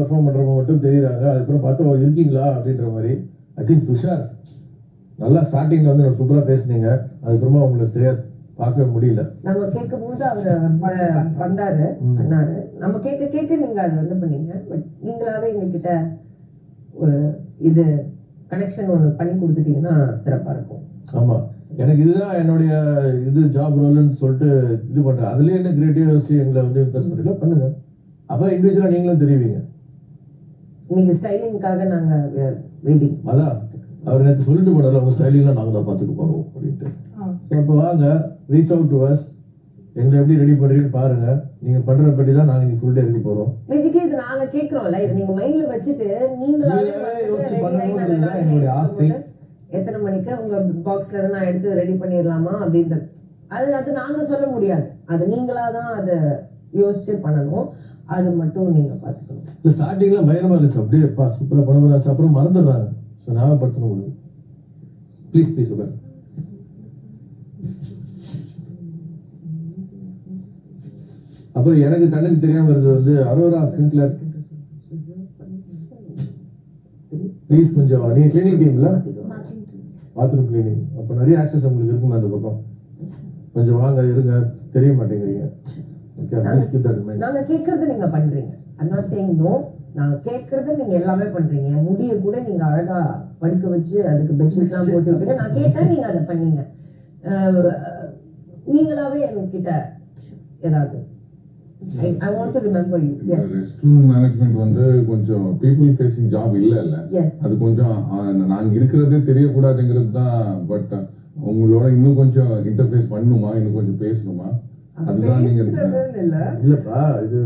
Perform பண்றவங்க மட்டும் தெரியுறாங்க. அதுக்கப்புறம் பார்த்தா இருக்கீங்களா அப்படின்ற மாதிரி. ஐ திங்க் துஷார் நல்லா ஸ்டார்டிங்ல வந்து சூப்பரா பேசுனீங்க. அதுக்கப்புறமா உங்களை சரியா பார்க்கவே முடியல. நம்ம கேட்கும் போது அவர் வந்தாரு பண்ணாரு. நம்ம கேட்க கேட்க நீங்க அதை வந்து பண்ணீங்க. பட் நீங்களாவே எங்ககிட்ட ஒரு இது கனெக்ஷன் ஒன்று பண்ணி கொடுத்துட்டீங்கன்னா சிறப்பா இருக்கும். ஆமா, எனக்கு இதுதான் என்னுடைய இது ஜாப் ரோல்னு சொல்லிட்டு இது பண்றேன். அதுலயே என்ன கிரியேட்டிவ் எங்களை வந்து இம்ப்ரெஸ் பண்ணல பண்ணுங்க. அப்ப இண்டிவிஜுவலா நீங்களும் தெரிவிங்க. நீங்க ஸ்டைலிங்காக நாங்க வெயிட்டிங். அதான் அவர் நேற்று சொல்லிட்டு போனால உங்க ஸ்டைலிங்லாம் நாங்க தான் பார்த்துட்டு போறோம் அப்படின்ட்டு. அப்போ வாங்க, ரீச் அவுட் டு அஸ். எங்களை எப்படி ரெடி பண்றீங்கன்னு பாருங்க. நீங்க பண்ற படி தான் நாங்க ஃபுல் டே இருக்க போறோம். பேசிக்கலி இது நாங்க கேக்குறோம்ல, இது நீங்க மைண்ட்ல வச்சுட்டு நீங்களாவே யோசிச்சு பண்ணணும்ன்றதுதான் என்னுடைய ஆசை. எத்தனை மணிக்கு உங்க பாக்ஸ்ல நான் எடுத்து ரெடி பண்ணிடலாமா அப்படின்றது அது நாங்க சொல்ல முடியாது. அது நீங்களா தான் அதை யோசிச்சு பண்ணணும். அது மட்டும் நீங்க பாத்துக்கணும். ஸ்டார்டிங்ல பயங்கரமா இருந்துச்சு. அப்படியே சூப்பரா பணம் அப்புறம் மறந்துடுறாங்க. ஸோ ஞாபகப்படுத்தணும் உங்களுக்கு. ப்ளீஸ் ப்ளீஸ் உட்கார். அப்புறம் எனக்கு கண்ணுக்கு தெரியாம இருந்தது வந்து அரோரா சிங்க்லர். ப்ளீஸ் கொஞ்சம் நீங்க கிளீனிங் டீம்ல பாத்ரூம் கிளீனிங். அப்ப நிறைய ஆக்சஸ் உங்களுக்கு இருக்குமே அந்த பக்கம். கொஞ்சம் வாங்க இருங்க, தெரிய மாட்டேங்கிறீங்க. நாங்க கேக்குறத நீங்க பண்றீங்க. I'm not saying no. நாங்க கேக்குறத நீங்க எல்லாமே பண்றீங்க. முடிய கூட நீங்க அழகா படுக்க வச்சு அதுக்கு பெட்ஷீட்லாம் போட்டு விட்டீங்க. நான் கேட்டேன், நீங்க அதை பண்ணீங்க. நீங்களாவே என்கிட்ட ஏதாவது I want to remember you. Yes. Restroom management வந்து கொஞ்சம் people facing job இல்ல. அது கொஞ்சம் நாங்க இருக்கிறதே தெரியக்கூடாதுங்கிறது தான். பட் உங்களோட இன்னும் கொஞ்சம் இன்டர்ஃபேஸ் பண்ணணுமா, இன்னும் கொஞ்சம் பேசணுமா, அதுதான் நீங்க இல்லப்பா இது